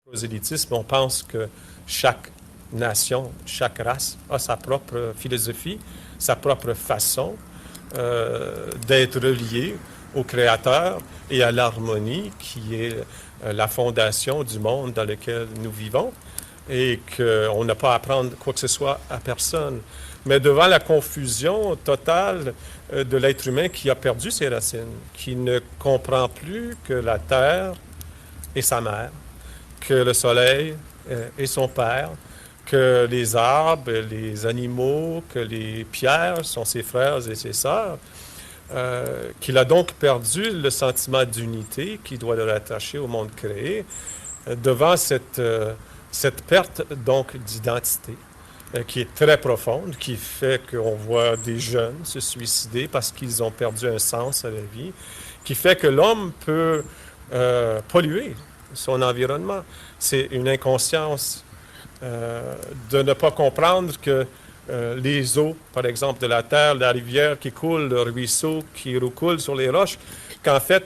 prosélytisme, on pense que chaque nation, chaque race a sa propre philosophie, sa propre façon d'être reliée au Créateur et à l'harmonie qui est la fondation du monde dans lequel nous vivons et qu'on n'a pas à apprendre quoi que ce soit à personne. Mais devant la confusion totale de l'être humain qui a perdu ses racines, qui ne comprend plus que la terre est sa mère, que le soleil est son père, que les arbres, les animaux, que les pierres sont ses frères et ses sœurs, qu'il a donc perdu le sentiment d'unité qui doit le rattacher au monde créé, devant cette perte donc d'identité qui est très profonde, qui fait qu'on voit des jeunes se suicider parce qu'ils ont perdu un sens à la vie, qui fait que l'homme peut polluer son environnement. C'est une inconscience de ne pas comprendre que les eaux, par exemple, de la terre, la rivière qui coule, le ruisseau qui recoule sur les roches, qu'en fait,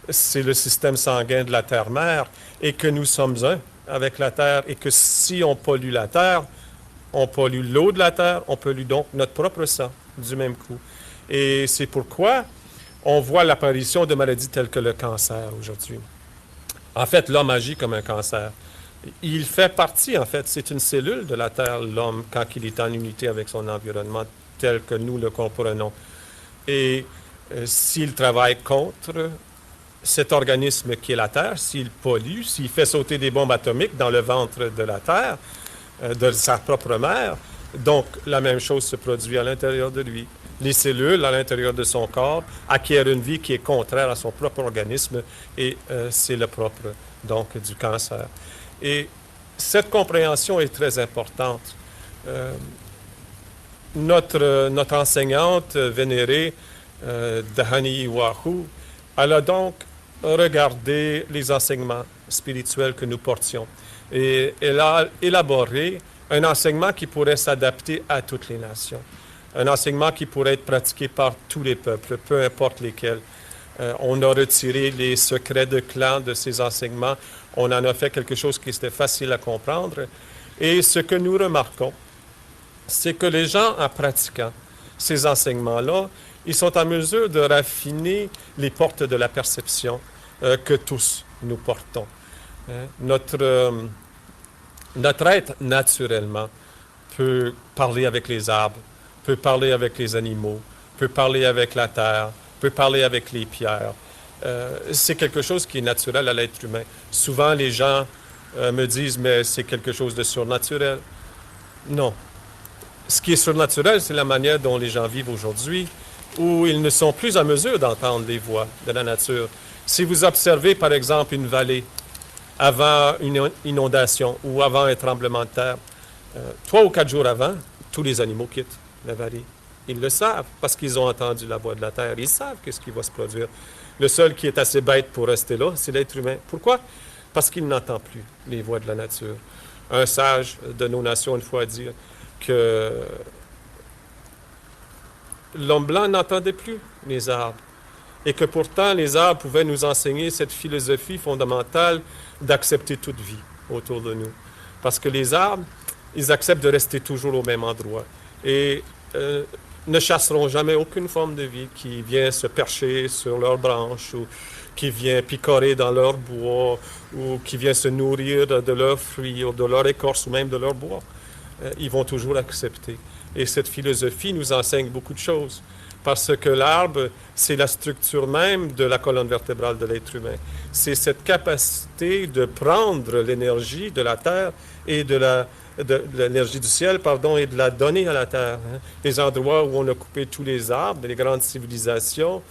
c'est le système sanguin de la terre-mère et que nous sommes un avec la terre et que si on pollue la terre, on pollue l'eau de la terre, on pollue donc notre propre sang du même coup. Et c'est pourquoi on voit l'apparition de maladies telles que le cancer aujourd'hui. En fait, l'homme agit comme un cancer. Il fait partie, en fait, c'est une cellule de la Terre, l'homme, quand il est en unité avec son environnement tel que nous le comprenons. Et s'il travaille contre cet organisme qui est la Terre, s'il pollue, s'il fait sauter des bombes atomiques dans le ventre de la Terre, de sa propre mère, donc la même chose se produit à l'intérieur de lui. Les cellules à l'intérieur de son corps acquièrent une vie qui est contraire à son propre organisme et c'est le propre, donc, du cancer. Et cette compréhension est très importante. Notre enseignante vénérée, Dahani Iwahu, elle a donc regardé les enseignements spirituels que nous portions. Et elle a élaboré un enseignement qui pourrait s'adapter à toutes les nations. Un enseignement qui pourrait être pratiqué par tous les peuples, peu importe lesquels. On a retiré les secrets de clan de ces enseignements. On en a fait quelque chose qui était facile à comprendre. Et ce que nous remarquons, c'est que les gens, en pratiquant ces enseignements-là, ils sont en mesure de raffiner les portes de la perception que tous nous portons. Notre être, naturellement, peut parler avec les arbres, peut parler avec les animaux, peut parler avec la terre, peut parler avec les pierres. C'est quelque chose qui est naturel à l'être humain. Souvent, les gens me disent, mais c'est quelque chose de surnaturel. Non. Ce qui est surnaturel, c'est la manière dont les gens vivent aujourd'hui, où ils ne sont plus en mesure d'entendre les voix de la nature. Si vous observez, par exemple, une vallée avant une inondation ou avant un tremblement de terre, 3 ou 4 jours avant, tous les animaux quittent la vallée. Ils le savent parce qu'ils ont entendu la voix de la terre. Ils savent qu'est-ce qui va se produire. Le seul qui est assez bête pour rester là, c'est l'être humain. Pourquoi? Parce qu'il n'entend plus les voix de la nature. Un sage de nos nations, une fois, a dit que l'homme blanc n'entendait plus les arbres et que pourtant les arbres pouvaient nous enseigner cette philosophie fondamentale d'accepter toute vie autour de nous. Parce que les arbres, ils acceptent de rester toujours au même endroit et ne chasseront jamais aucune forme de vie qui vient se percher sur leurs branches ou qui vient picorer dans leur bois ou qui vient se nourrir de leurs fruits ou de leur écorce ou même de leur bois. Ils vont toujours accepter. Et cette philosophie nous enseigne beaucoup de choses. Parce que l'arbre, c'est la structure même de la colonne vertébrale de l'être humain. C'est cette capacité de prendre l'énergie de la terre et de l'énergie du ciel, et de la donner à la terre. Les endroits où on a coupé tous les arbres, les grandes civilisations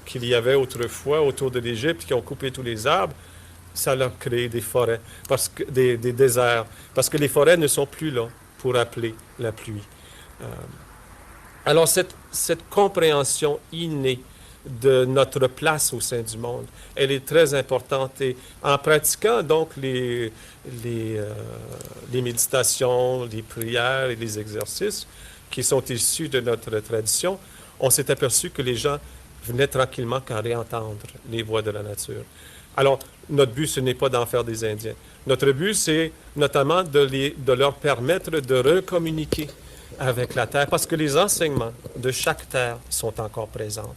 qu'il y avait autrefois autour de l'Égypte, qui ont coupé tous les arbres, ça leur crée des forêts, des déserts, parce que les forêts ne sont plus là pour appeler la pluie. Alors, cette compréhension innée de notre place au sein du monde, elle est très importante. Et en pratiquant donc les méditations, les prières et les exercices qui sont issus de notre tradition, on s'est aperçu que les gens venaient tranquillement qu'à réentendre les voix de la nature. Alors, notre but, ce n'est pas d'en faire des Indiens. Notre but, c'est notamment de leur permettre de recommuniquer avec la terre, parce que les enseignements de chaque terre sont encore présents.